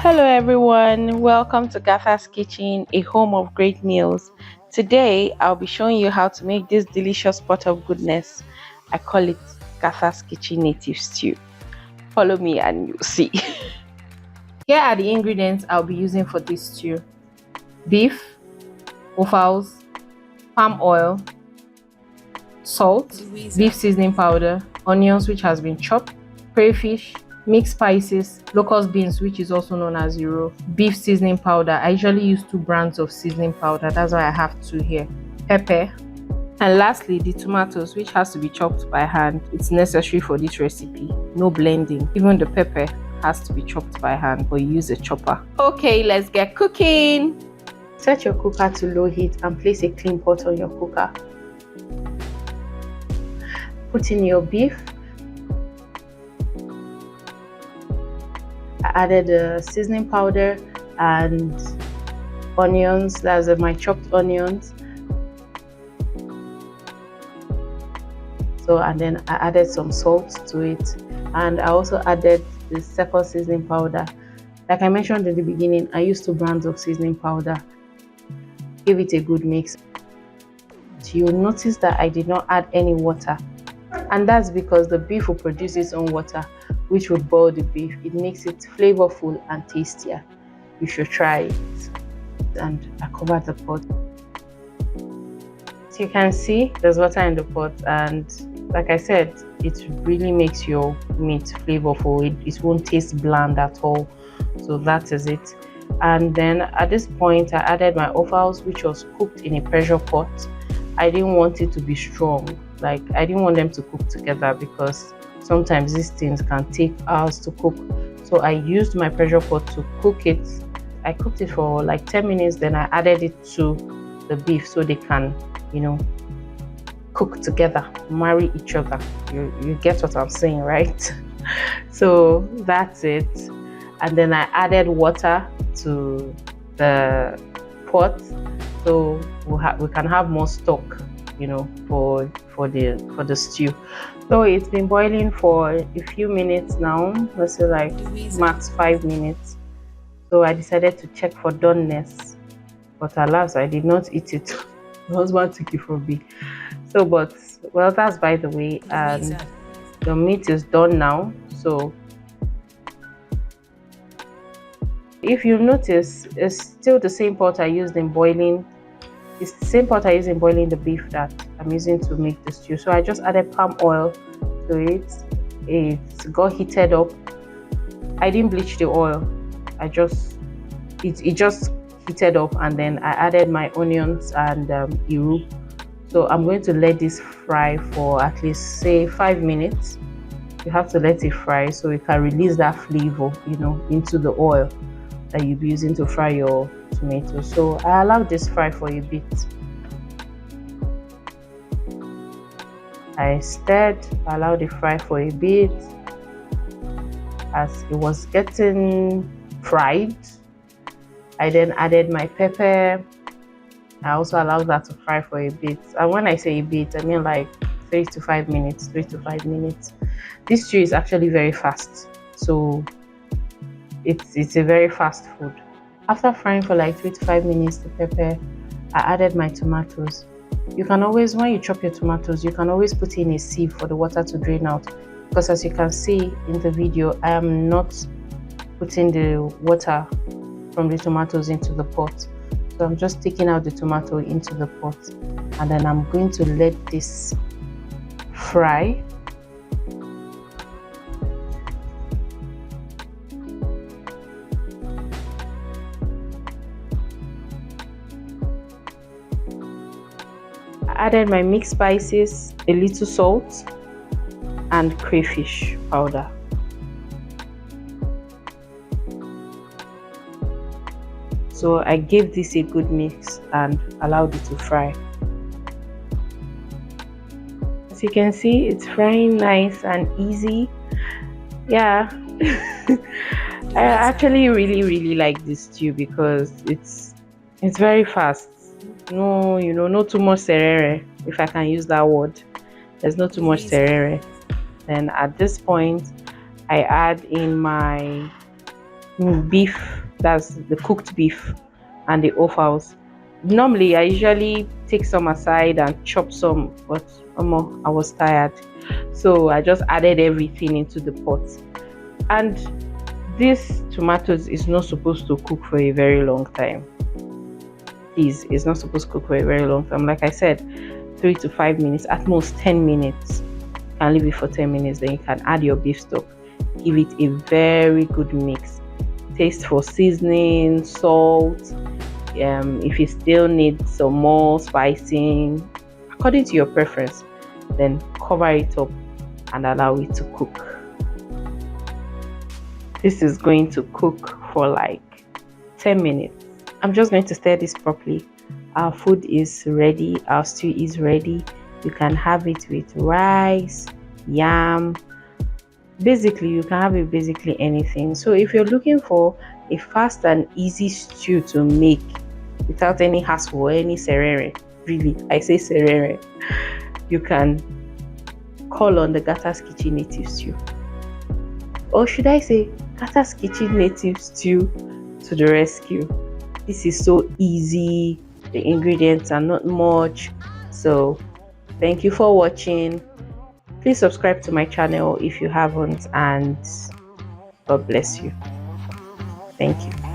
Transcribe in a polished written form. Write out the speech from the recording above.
Hello everyone, welcome to Gathas Kitchen, a home of great meals. Today I'll be showing you how to make this delicious pot of goodness. I call it Gathas Kitchen Native Stew. Follow me and you'll see. Here are the ingredients I'll be using for this stew: beef, offals, palm oil, salt, beef seasoning powder, onions which has been chopped, crayfish, mixed spices, locust beans which is also known as euro, beef seasoning powder. I usually use 2 brands of seasoning powder, that's why I have 2 here, pepper, and lastly the tomatoes, which has to be chopped by hand. It's necessary for this recipe, no blending. Even the pepper has to be chopped by hand or use a chopper. Okay, let's get cooking. Set your cooker to low heat and place a clean pot on your cooker. Put in your beef. I added the seasoning powder and onions, that's my chopped onions. And then I added some salt to it, and I also added the second seasoning powder. Like I mentioned in the beginning, I used 2 brands of seasoning powder. Give it a good mix. You'll notice that I did not add any water, and that's because the beef will produce its own water, which will boil the beef. It makes it flavorful and tastier. You should try it. And I covered the pot. So you can see there's water in the pot, and like I said, it really makes your meat flavorful. It won't taste bland at all. So that is it. And then at this point I added my offals, which was cooked in a pressure pot. I didn't want it to be strong, like I didn't want them to cook together because sometimes these things can take hours to cook. So I used my pressure pot to cook it. I cooked it for like 10 minutes, then I added it to the beef so they can, cook together, marry each other. You get what I'm saying, right? So that's it. And then I added water to the pot so we can have more stock, for the stew. So it's been boiling for a few minutes now, let's say like max 5 minutes. So I decided to check for doneness, but alas, I did not eat it. My husband took it from me. So, but well, that's by the way. And the meat is done now. So if you notice, it's still the same pot I used in boiling. It's the same pot I used in boiling the beef that I'm using to make the stew. So I just added palm oil to it. It got heated up. I didn't bleach the oil. It just heated up, and then I added my onions and iru. So I'm going to let this fry for at least say 5 minutes. You have to let it fry so it can release that flavor, into the oil that you'll be using to fry your tomatoes. So I allowed this fry for a bit. I stirred, allowed it fry for a bit. As it was getting fried, I then added my pepper. I also allowed that to fry for a bit. And when I say a bit, I mean like 3 to 5 minutes. This stew is actually very fast, so it's a very fast food. After frying for like 3 to 5 minutes the pepper, I added my tomatoes. You can always, when you chop your tomatoes, you can always put in a sieve for the water to drain out, because as you can see in the video, I am not putting the water from the tomatoes into the pot. So I'm just taking out the tomato into the pot, and then I'm going to let this fry. I added my mixed spices, a little salt, and crayfish powder. So I gave this a good mix and allowed it to fry. As you can see, it's frying nice and easy. Yeah. I actually really like this stew because it's very fast. No, no too much serere, if I can use that word. There's not too much serere. Then at this point I add in my beef, that's the cooked beef, and the offals. Normally I usually take some aside and chop some, but I was tired, so I just added everything into the pot. And this tomatoes is not supposed to cook for a very long time. Please, it's not supposed to cook for a very long time. Like I said, 3 to 5 minutes, at most 10 minutes. You can leave it for 10 minutes, then you can add your beef stock. Give it a very good mix. Taste for seasoning, salt. If you still need some more spicing, according to your preference, then cover it up and allow it to cook. This is going to cook for like 10 minutes. I'm just going to stir this properly. Our food is ready, our stew is ready. You can have it with rice, yam. Basically, you can have it basically anything. So if you're looking for a fast and easy stew to make without any hassle or any serere, really, I say serere, you can call on the Gathas Kitchen native stew. Or should I say Gathas Kitchen native stew to the rescue. This is so easy. The ingredients are not much. So thank you for watching. Please subscribe to my channel if you haven't, and God bless you. Thank you.